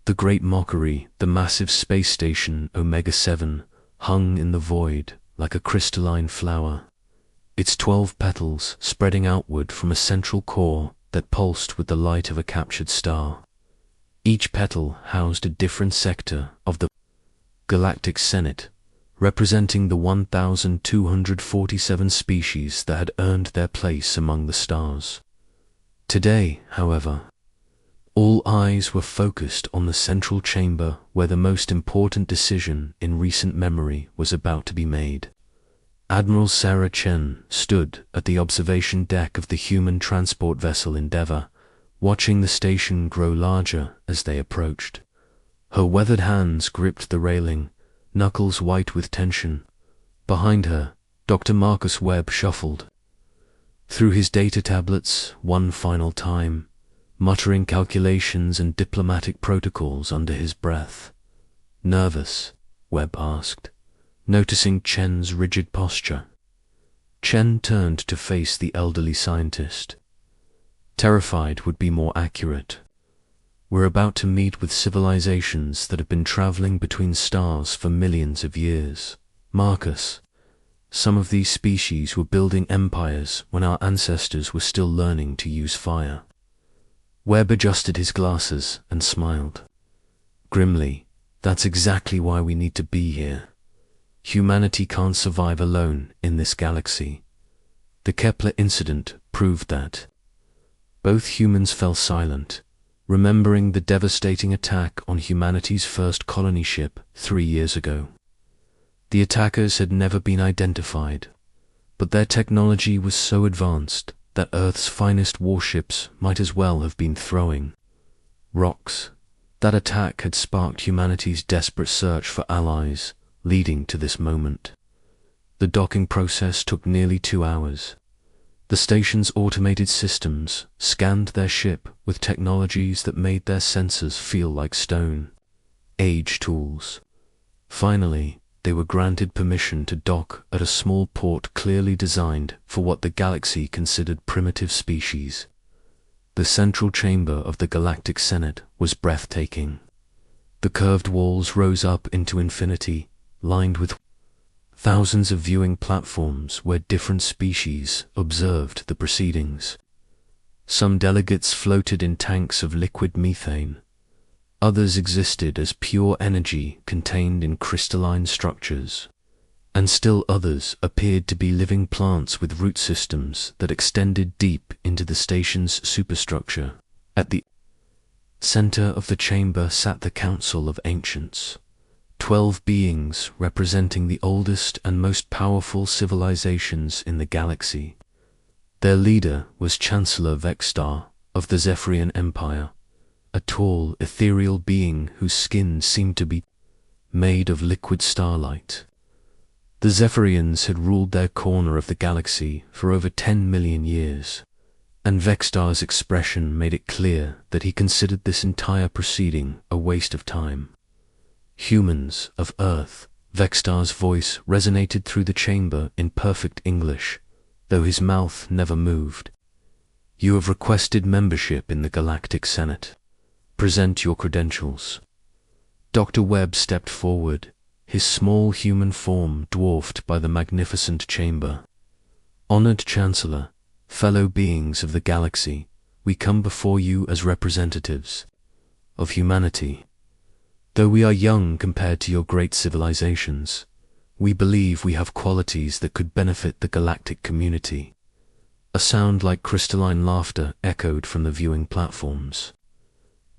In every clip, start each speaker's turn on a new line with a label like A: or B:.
A: The great mockery, the massive space station Omega-7, hung in the void like a crystalline flower, its 12 petals spreading outward from a central core that pulsed with the light of a captured star. Each petal housed a different sector of the Galactic Senate, representing the 1,247 species that had earned their place among the stars. Today, however, all eyes were focused on the central chamber where the most important decision in recent memory was about to be made. Admiral Sarah Chen stood at the observation deck of the human transport vessel Endeavour, watching the station grow larger as they approached. Her weathered hands gripped the railing, knuckles white with tension. Behind her, Dr. Marcus Webb shuffled through his data tablets one final time, muttering calculations and diplomatic protocols under his breath. "Nervous?" Webb asked, noticing Chen's rigid posture. Chen turned to face the elderly scientist. "Terrified would be more accurate. We're about to meet with civilizations that have been traveling between stars for millions of years. Marcus, some of these species were building empires when our ancestors were still learning to use fire." Webb adjusted his glasses and smiled. Grimly, "That's exactly why we need to be here. Humanity can't survive alone in this galaxy. The Kepler incident proved that." Both humans fell silent, remembering the devastating attack on humanity's first colony ship 3 years ago. The attackers had never been identified, but their technology was so advanced that Earth's finest warships might as well have been throwing rocks. That attack had sparked humanity's desperate search for allies, leading to this moment. The docking process took nearly 2 hours. The station's automated systems scanned their ship with technologies that made their sensors feel like stone. Age tools. Finally, they were granted permission to dock at a small port clearly designed for what the galaxy considered primitive species. The central chamber of the Galactic Senate was breathtaking. The curved walls rose up into infinity, lined with thousands of viewing platforms where different species observed the proceedings. Some delegates floated in tanks of liquid methane. Others existed as pure energy contained in crystalline structures. And still others appeared to be living plants with root systems that extended deep into the station's superstructure. At the center of the chamber sat the Council of Ancients, 12 beings representing the oldest and most powerful civilizations in the galaxy. Their leader was Chancellor Vexstar of the Zephyrian Empire, a tall, ethereal being whose skin seemed to be made of liquid starlight. The Zephyrians had ruled their corner of the galaxy for over 10 million years, and Vexstar's expression made it clear that he considered this entire proceeding a waste of time. "Humans of Earth," Vexstar's voice resonated through the chamber in perfect English, though his mouth never moved. "You have requested membership in the Galactic Senate. Present your credentials." Dr. Webb stepped forward, his small human form dwarfed by the magnificent chamber. "Honored Chancellor, fellow beings of the galaxy, we come before you as representatives of humanity. Though we are young compared to your great civilizations, we believe we have qualities that could benefit the galactic community." A sound like crystalline laughter echoed from the viewing platforms.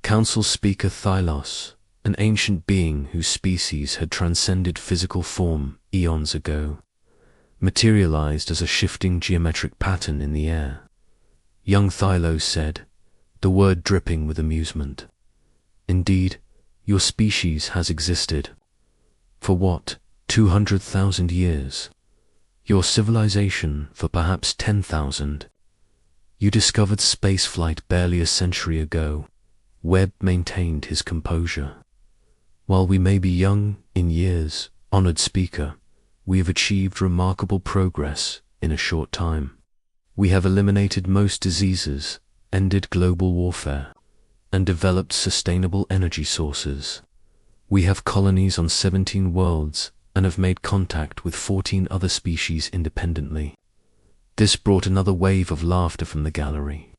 A: Council Speaker Thylos, an ancient being whose species had transcended physical form eons ago, materialized as a shifting geometric pattern in the air. Young Thylos said, the word dripping with amusement, "Indeed, your species has existed. For what, 200,000 years? Your civilization for perhaps 10,000. You discovered spaceflight barely a century ago." Webb maintained his composure. "While we may be young in years, honored speaker, we have achieved remarkable progress in a short time. We have eliminated most diseases, ended global warfare, and developed sustainable energy sources. We have colonies on 17 worlds and have made contact with 14 other species independently. This brought another wave of laughter from the gallery.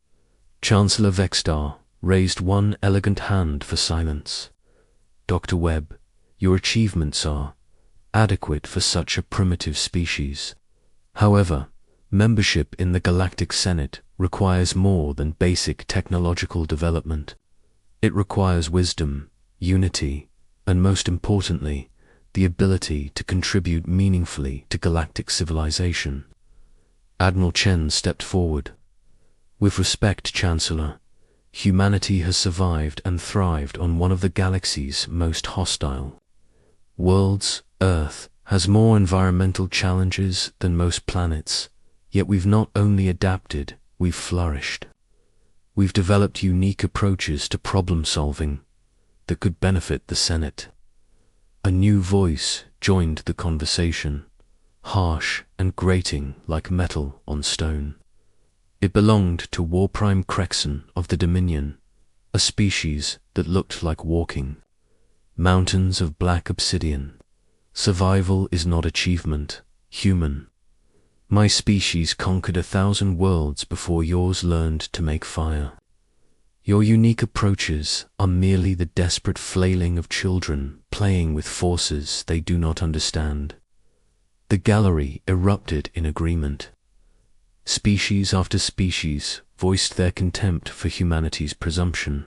A: Chancellor Vextar raised one elegant hand for silence. Dr. Webb, your achievements are adequate for such a primitive species. However, membership in the Galactic Senate requires more than basic technological development. It requires wisdom, unity, and most importantly, the ability to contribute meaningfully to galactic civilization. Admiral Chen stepped forward. With respect, Chancellor, humanity has survived and thrived on one of the galaxy's most hostile worlds. Earth has more environmental challenges than most planets, yet we've not only adapted, we've flourished. We've developed unique approaches to problem solving that could benefit the Senate. A new voice joined the conversation, harsh and grating like metal on stone. It belonged to Warprime Crexon of the Dominion, a species that looked like walking mountains of black obsidian. Survival is not achievement, human. My species conquered 1,000 worlds before yours learned to make fire. Your unique approaches are merely the desperate flailing of children playing with forces they do not understand. The gallery erupted in agreement. Species after species voiced their contempt for humanity's presumption.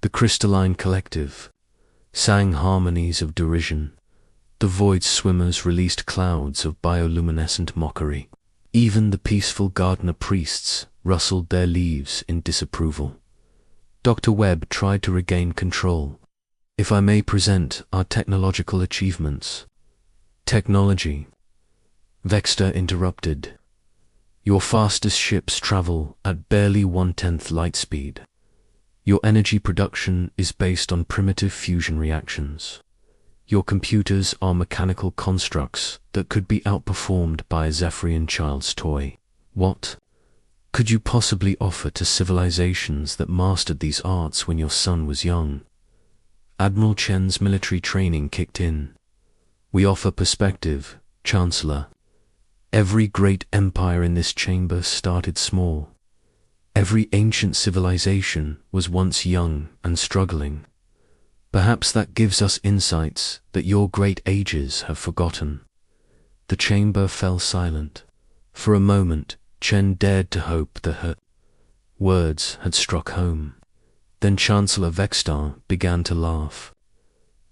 A: The crystalline collective sang harmonies of derision. The void swimmers released clouds of bioluminescent mockery. Even the peaceful gardener priests rustled their leaves in disapproval. Dr. Webb tried to regain control. If I may present our technological achievements. Technology. Vexter interrupted. Your fastest ships travel at barely 1/10 light speed. Your energy production is based on primitive fusion reactions. Your computers are mechanical constructs that could be outperformed by a Zephyrian child's toy. What could you possibly offer to civilizations that mastered these arts when your son was young? Admiral Chen's military training kicked in. We offer perspective, Chancellor. Every great empire in this chamber started small. Every ancient civilization was once young and struggling. Perhaps that gives us insights that your great ages have forgotten. The chamber fell silent. For a moment, Chen dared to hope that her words had struck home. Then Chancellor Vextar began to laugh.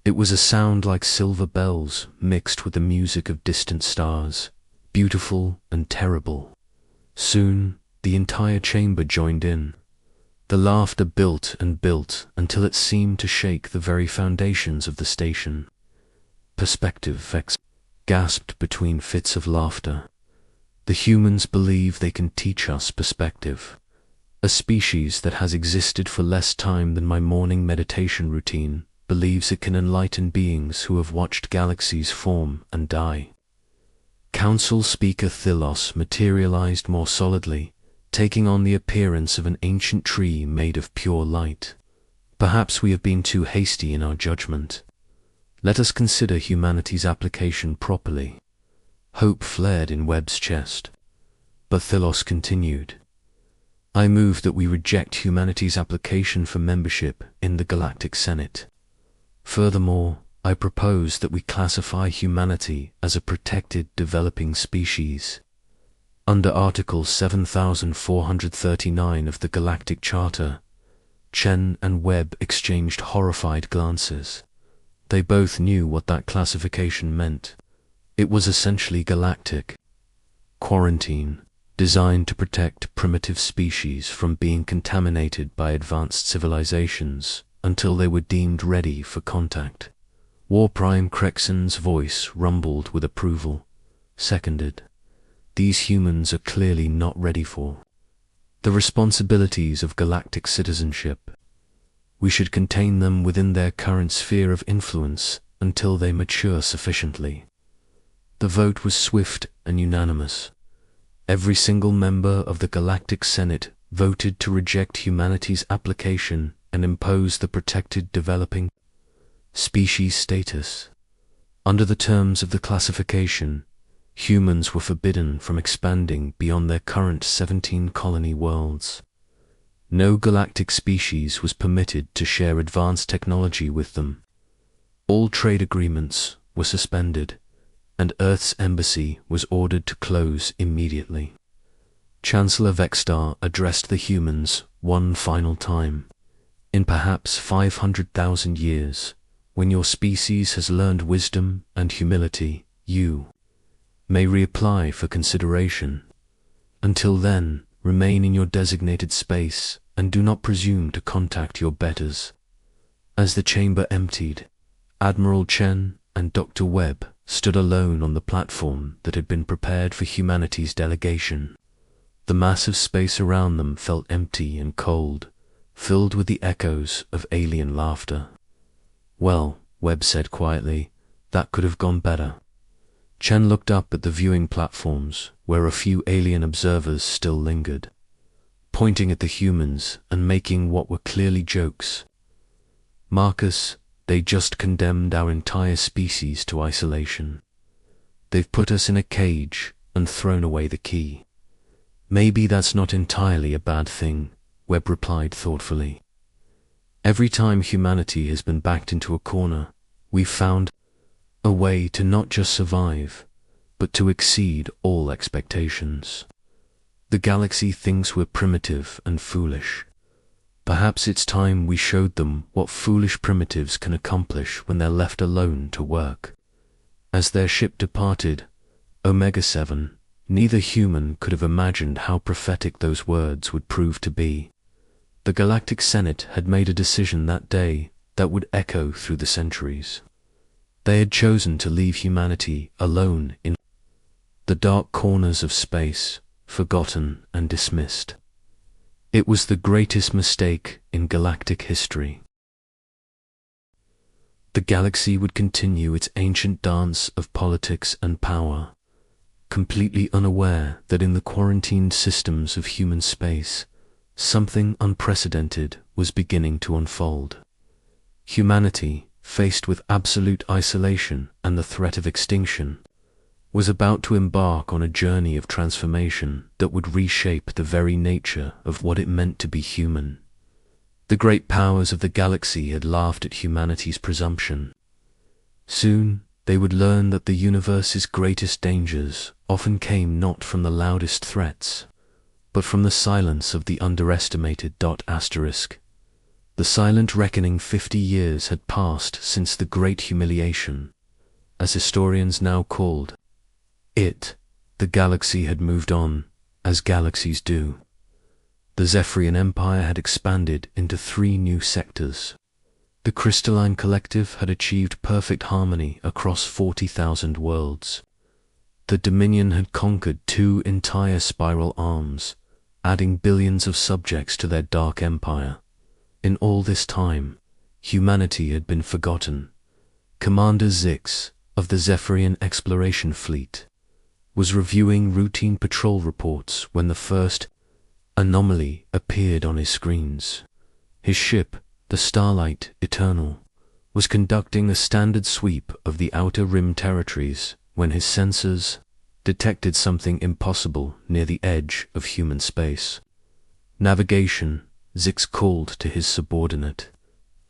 A: It was a sound like silver bells mixed with the music of distant stars, beautiful and terrible. Soon, the entire chamber joined in. The laughter built and built until it seemed to shake the very foundations of the station. Perspective, Vex gasped between fits of laughter. The humans believe they can teach us perspective. A species that has existed for less time than my morning meditation routine believes it can enlighten beings who have watched galaxies form and die. Council Speaker Thylos materialized more solidly, taking on the appearance of an ancient tree made of pure light. Perhaps we have been too hasty in our judgment. Let us consider humanity's application properly. Hope flared in Webb's chest. But Thylos continued. I move that we reject humanity's application for membership in the Galactic Senate. Furthermore, I propose that we classify humanity as a protected developing species. Under Article 7439 of the Galactic Charter, Chen and Webb exchanged horrified glances. They both knew what that classification meant. It was essentially galactic quarantine, designed to protect primitive species from being contaminated by advanced civilizations until they were deemed ready for contact. Warprime Crexon's voice rumbled with approval. Seconded. These humans are clearly not ready for the responsibilities of galactic citizenship. We should contain them within their current sphere of influence until they mature sufficiently. The vote was swift and unanimous. Every single member of the Galactic Senate voted to reject humanity's application and impose the protected developing species status. Under the terms of the classification, humans were forbidden from expanding beyond their current 17 colony worlds. No galactic species was permitted to share advanced technology with them. All trade agreements were suspended, and Earth's embassy was ordered to close immediately. Chancellor Vexstar addressed the humans one final time. In perhaps 500,000 years, when your species has learned wisdom and humility, you may reapply for consideration. Until then, remain in your designated space and do not presume to contact your betters. As the chamber emptied, Admiral Chen and Dr. Webb stood alone on the platform that had been prepared for humanity's delegation. The massive space around them felt empty and cold, filled with the echoes of alien laughter. "Well," Webb said quietly, "that could have gone better." Chen looked up at the viewing platforms, where a few alien observers still lingered, pointing at the humans and making what were clearly jokes. "Marcus, they just condemned our entire species to isolation. They've put us in a cage and thrown away the key." "Maybe that's not entirely a bad thing," Webb replied thoughtfully. "Every time humanity has been backed into a corner, we've found a way to not just survive, but to exceed all expectations. The galaxy thinks we're primitive and foolish. Perhaps it's time we showed them what foolish primitives can accomplish when they're left alone to work." As their ship departed, Omega 7, neither human could have imagined how prophetic those words would prove to be. The Galactic Senate had made a decision that day that would echo through the centuries. They had chosen to leave humanity alone in the dark corners of space, forgotten and dismissed. It was the greatest mistake in galactic history. The galaxy would continue its ancient dance of politics and power, completely unaware that in the quarantined systems of human space, something unprecedented was beginning to unfold. Humanity, faced with absolute isolation and the threat of extinction, was about to embark on a journey of transformation that would reshape the very nature of what it meant to be human. The great powers of the galaxy had laughed at humanity's presumption. Soon, they would learn that the universe's greatest dangers often came not from the loudest threats, but from the silence of the underestimated ... The silent reckoning 50 years had passed since the Great Humiliation, as historians now called it. The galaxy had moved on, as galaxies do. The Zephyrian Empire had expanded into 3 new sectors. The Crystalline Collective had achieved perfect harmony across 40,000 worlds. The Dominion had conquered 2 entire spiral arms, adding billions of subjects to their dark empire. In all this time, humanity had been forgotten. Commander Zix, of the Zephyrian Exploration Fleet, was reviewing routine patrol reports when the first anomaly appeared on his screens. His ship, the Starlight Eternal, was conducting a standard sweep of the Outer Rim territories when his sensors detected something impossible near the edge of human space. "Navigation," Zix called to his subordinate,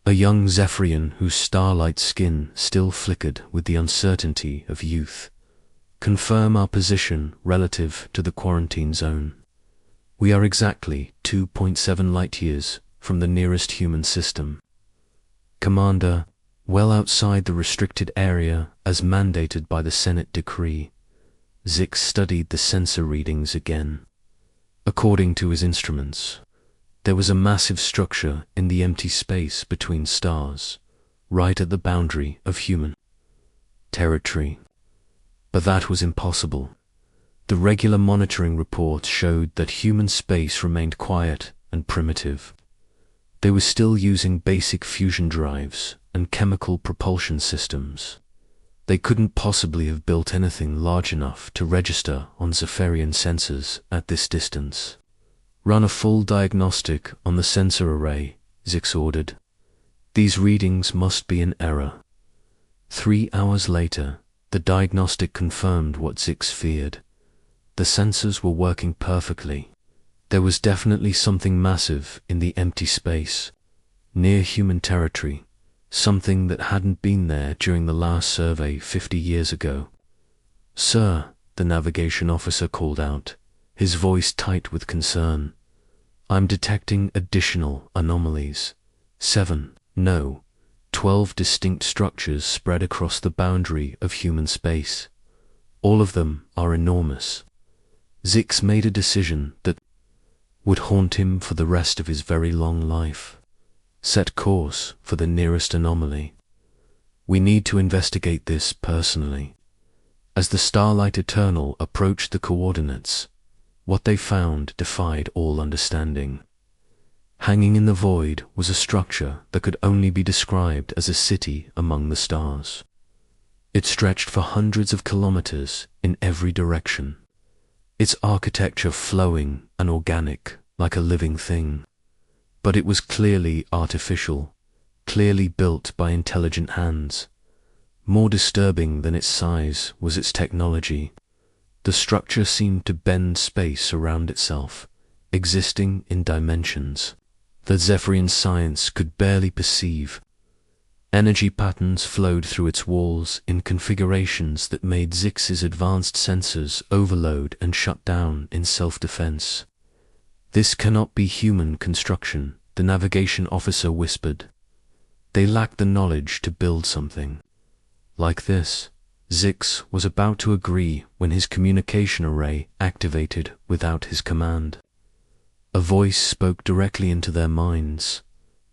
A: a young Zephyrian whose starlight skin still flickered with the uncertainty of youth. "Confirm our position relative to the quarantine zone. We are exactly 2.7 light-years from the nearest human system." "Commander, well outside the restricted area as mandated by the Senate decree." Zix studied the sensor readings again. According to his instruments, there was a massive structure in the empty space between stars, right at the boundary of human territory. But that was impossible. The regular monitoring reports showed that human space remained quiet and primitive. They were still using basic fusion drives and chemical propulsion systems. They couldn't possibly have built anything large enough to register on Zephyrian sensors at this distance. "Run a full diagnostic on the sensor array Zix ordered. These readings must be in error. 3 hours later, the diagnostic confirmed what Zix feared. The sensors were working perfectly. There was definitely something massive in the empty space, near human territory, something that hadn't been there during the last survey 50 years ago. "Sir," the navigation officer called out, his voice tight with concern, "I'm detecting additional anomalies. 12 distinct structures spread across the boundary of human space. All of them are enormous." Zix made a decision that would haunt him for the rest of his very long life. Set course for the nearest anomaly. "We need to investigate this personally." As the Starlight Eternal approached the coordinates, what they found defied all understanding. Hanging in the void was a structure that could only be described as a city among the stars. It stretched for hundreds of kilometers in every direction, its architecture flowing and organic like a living thing. But it was clearly artificial, clearly built by intelligent hands. More disturbing than its size was its technology. The structure seemed to bend space around itself, existing in dimensions that Zephyrian science could barely perceive. Energy patterns flowed through its walls in configurations that made Zix's advanced sensors overload and shut down in self-defense. "This cannot be human construction," the navigation officer whispered. "They lack the knowledge to build something like this." Zix was about to agree when his communication array activated without his command. A voice spoke directly into their minds,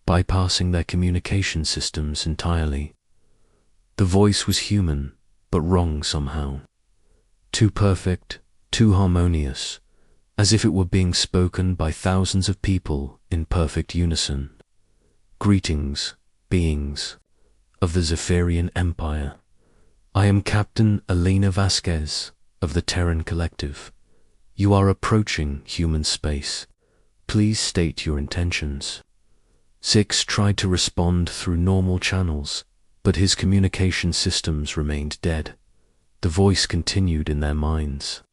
A: bypassing their communication systems entirely. The voice was human, but wrong somehow. Too perfect, too harmonious, as if it were being spoken by thousands of people in perfect unison. "Greetings, beings of the Zephyrian Empire. I am Captain Elena Vasquez of the Terran Collective. You are approaching human space. Please state your intentions." Zix tried to respond through normal channels, but his communication systems remained dead. The voice continued in their minds.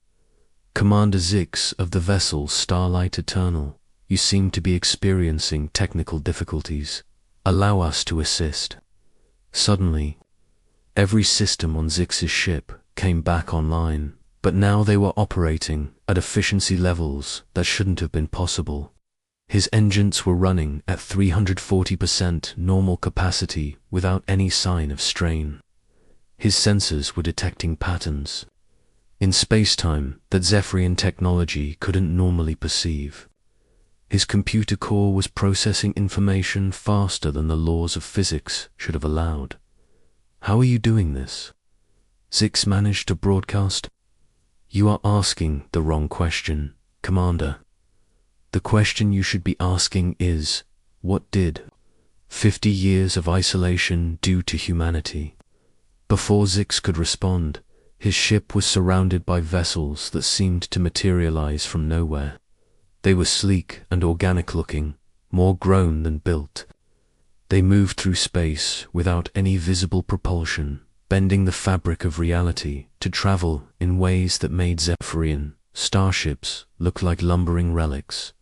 A: "Commander Zix of the vessel Starlight Eternal, you seem to be experiencing technical difficulties. Allow us to assist." Suddenly, every system on Zix's ship came back online, but now they were operating at efficiency levels that shouldn't have been possible. His engines were running at 340% normal capacity without any sign of strain. His sensors were detecting patterns in space-time that Zephyrian technology couldn't normally perceive. His computer core was processing information faster than the laws of physics should have allowed. "How are you doing this?" Zix managed to broadcast. "You are asking the wrong question, Commander. The question you should be asking is, what did 50 years of isolation do to humanity?" Before Zix could respond, his ship was surrounded by vessels that seemed to materialize from nowhere. They were sleek and organic-looking, more grown than built. They moved through space without any visible propulsion, bending the fabric of reality to travel in ways that made Zephyrian starships look like lumbering relics.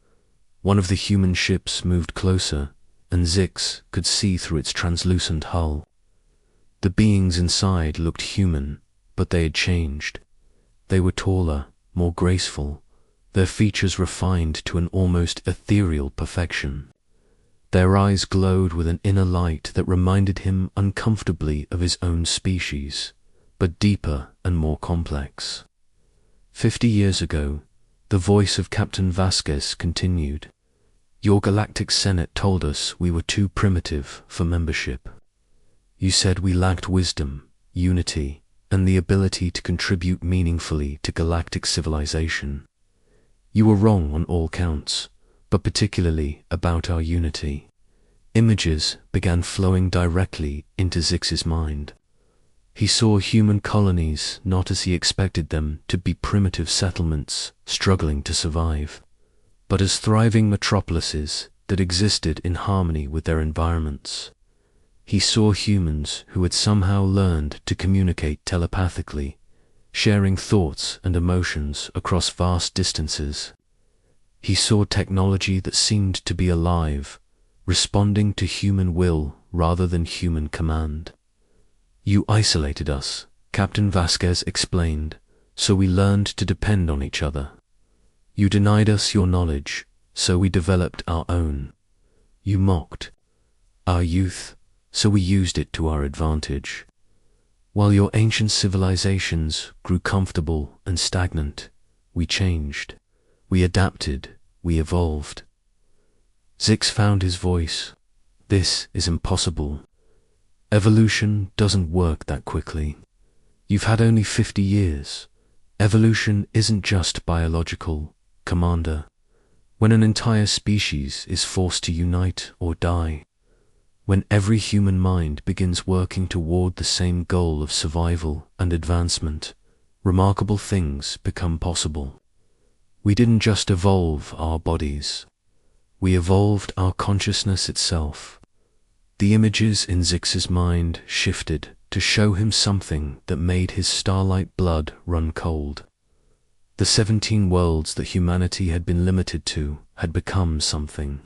A: One of the human ships moved closer, and Zix could see through its translucent hull. The beings inside looked human, but they had changed. They were taller, more graceful, their features refined to an almost ethereal perfection. Their eyes glowed with an inner light that reminded him uncomfortably of his own species, but deeper and more complex. 50 years ago, the voice of Captain Vasquez continued. "Your Galactic Senate told us we were too primitive for membership. You said we lacked wisdom, unity, and the ability to contribute meaningfully to galactic civilization. You were wrong on all counts, but particularly about our unity." Images began flowing directly into Zix's mind. He saw human colonies not as he expected them to be, primitive settlements struggling to survive, but as thriving metropolises that existed in harmony with their environments. He saw humans who had somehow learned to communicate telepathically, sharing thoughts and emotions across vast distances. He saw technology that seemed to be alive, responding to human will rather than human command. "You isolated us," Captain Vasquez explained, "so we learned to depend on each other. You denied us your knowledge, so we developed our own. You mocked our youth, so we used it to our advantage. While your ancient civilizations grew comfortable and stagnant, we changed. We adapted, we evolved." Zix found his voice. "This is impossible. Evolution doesn't work that quickly. You've had only 50 years. Evolution isn't just biological, Commander. When an entire species is forced to unite or die, when every human mind begins working toward the same goal of survival and advancement, remarkable things become possible. We didn't just evolve our bodies. We evolved our consciousness itself." The images in Zix's mind shifted to show him something that made his starlight blood run cold. The 17 worlds that humanity had been limited to had become something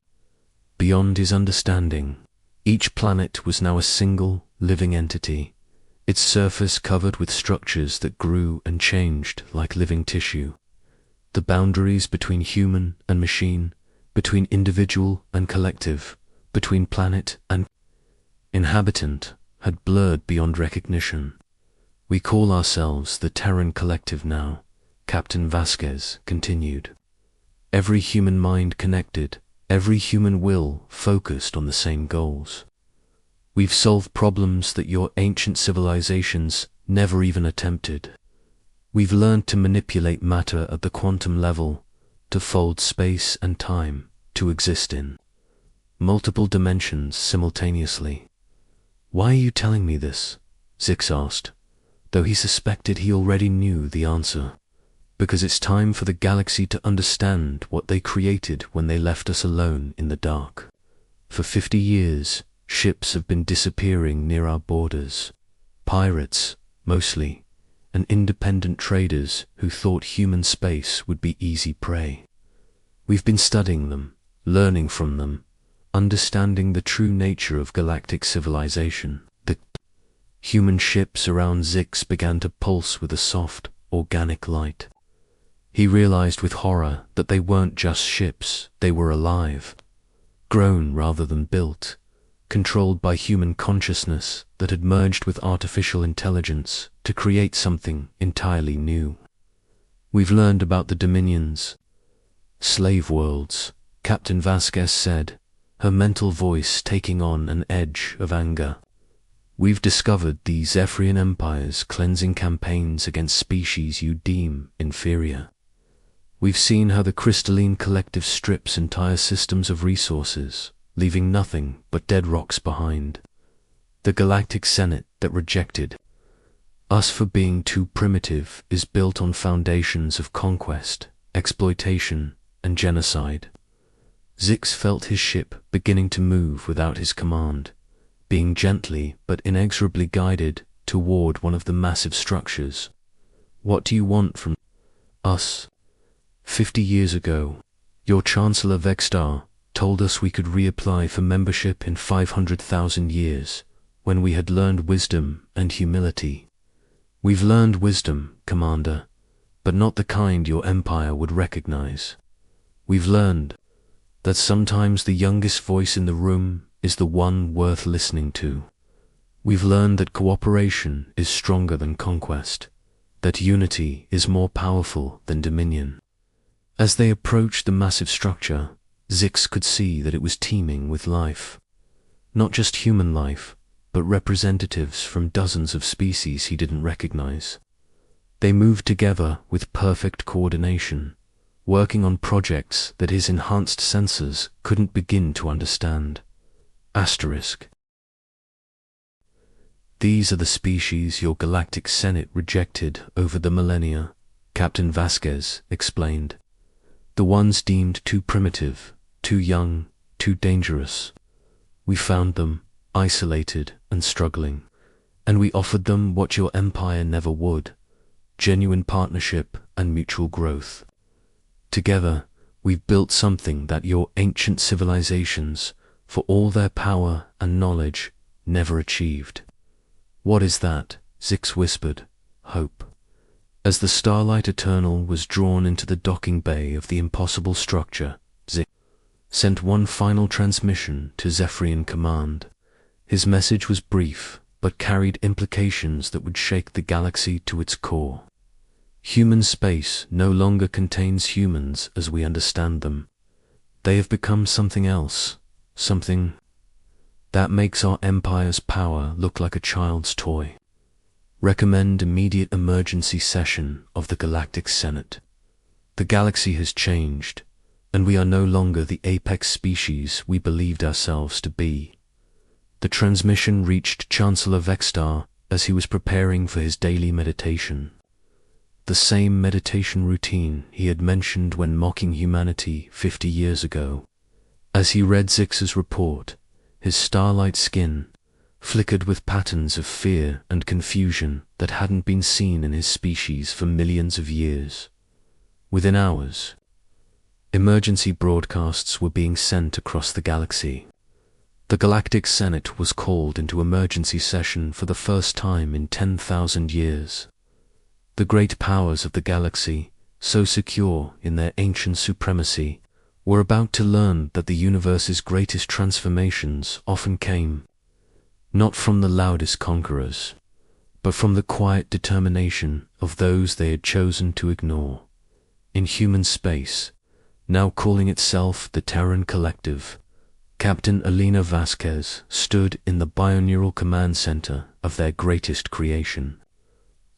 A: beyond his understanding. Each planet was now a single, living entity, its surface covered with structures that grew and changed like living tissue. The boundaries between human and machine, between individual and collective, between planet and inhabitant, had blurred beyond recognition. "We call ourselves the Terran Collective now," Captain Vasquez continued. "Every human mind connected, every human will focused on the same goals. We've solved problems that your ancient civilizations never even attempted. We've learned to manipulate matter at the quantum level, to fold space and time, to exist in multiple dimensions simultaneously." "Why are you telling me this?" Zix asked, though he suspected he already knew the answer. "Because it's time for the galaxy to understand what they created when they left us alone in the dark. For 50 years, ships have been disappearing near our borders. Pirates, mostly, and independent traders who thought human space would be easy prey. We've been studying them, learning from them, understanding the true nature of galactic civilization." The human ships around Zix began to pulse with a soft, organic light. He realized with horror that they weren't just ships, they were alive, grown rather than built, controlled by human consciousness that had merged with artificial intelligence to create something entirely new. "We've learned about the dominions, slave worlds," Captain Vasquez said, her mental voice taking on an edge of anger. "We've discovered these Zephyrian empires cleansing campaigns against species you deem inferior. We've seen how the crystalline collective strips entire systems of resources, leaving nothing but dead rocks behind. The Galactic Senate that rejected us for being too primitive is built on foundations of conquest, exploitation, and genocide." Zix felt his ship beginning to move without his command, being gently but inexorably guided toward one of the massive structures. "What do you want from us? 50 years ago, your Chancellor Vextar told us we could reapply for membership in 500,000 years, when we had learned wisdom and humility. We've learned wisdom, Commander, but not the kind your empire would recognize. We've learned that sometimes the youngest voice in the room is the one worth listening to. We've learned that cooperation is stronger than conquest, that unity is more powerful than dominion." As they approached the massive structure, Zix could see that it was teeming with life. Not just human life, but representatives from dozens of species he didn't recognize. They moved together with perfect coordination, working on projects that his enhanced sensors couldn't begin to understand. Asterisk. "These are the species your Galactic Senate rejected over the millennia," Captain Vasquez explained. "The ones deemed too primitive, too young, too dangerous. We found them, isolated and struggling, and we offered them what your empire never would: genuine partnership and mutual growth. Together, we've built something that your ancient civilizations, for all their power and knowledge, never achieved. What is that? Zix whispered. Hope. As the starlight eternal was drawn into the docking bay of the impossible structure, Zix sent one final transmission to Zephyrian Command. His message was brief, but carried implications that would shake the galaxy to its core. Human space no longer contains humans as we understand them. They have become something else, something that makes our empire's power look like a child's toy. Recommend immediate emergency session of the Galactic Senate. The galaxy has changed, and we are no longer the apex species we believed ourselves to be. The transmission reached Chancellor Vextar as he was preparing for his daily meditation. The same meditation routine he had mentioned when mocking humanity 50 years ago. As he read Zix's report, his starlight skin flickered with patterns of fear and confusion that hadn't been seen in his species for millions of years. Within hours, emergency broadcasts were being sent across the galaxy. The Galactic Senate was called into emergency session for the first time in 10,000 years. The great powers of the galaxy, so secure in their ancient supremacy, were about to learn that the universe's greatest transformations often came not from the loudest conquerors, but from the quiet determination of those they had chosen to ignore. In human space, now calling itself the Terran Collective, Captain Elena Vasquez stood in the binaural command center of their greatest creation.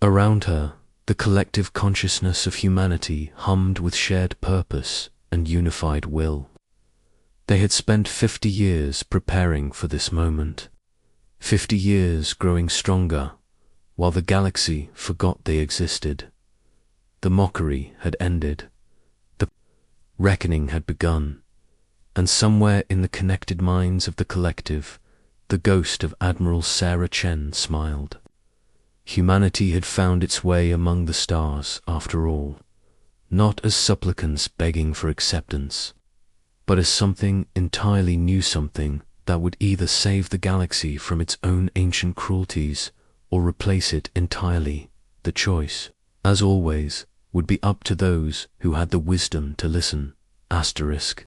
A: Around her, the collective consciousness of humanity hummed with shared purpose and unified will. They had spent 50 years preparing for this moment, 50 years growing stronger, while the galaxy forgot they existed. The mockery had ended. The reckoning had begun, and somewhere in the connected minds of the collective, the ghost of Admiral Sarah Chen smiled. Humanity had found its way among the stars, after all, not as supplicants begging for acceptance, but as something entirely new, something that would either save the galaxy from its own ancient cruelties or replace it entirely. The choice, as always, would be up to those who had the wisdom to listen. Asterisk.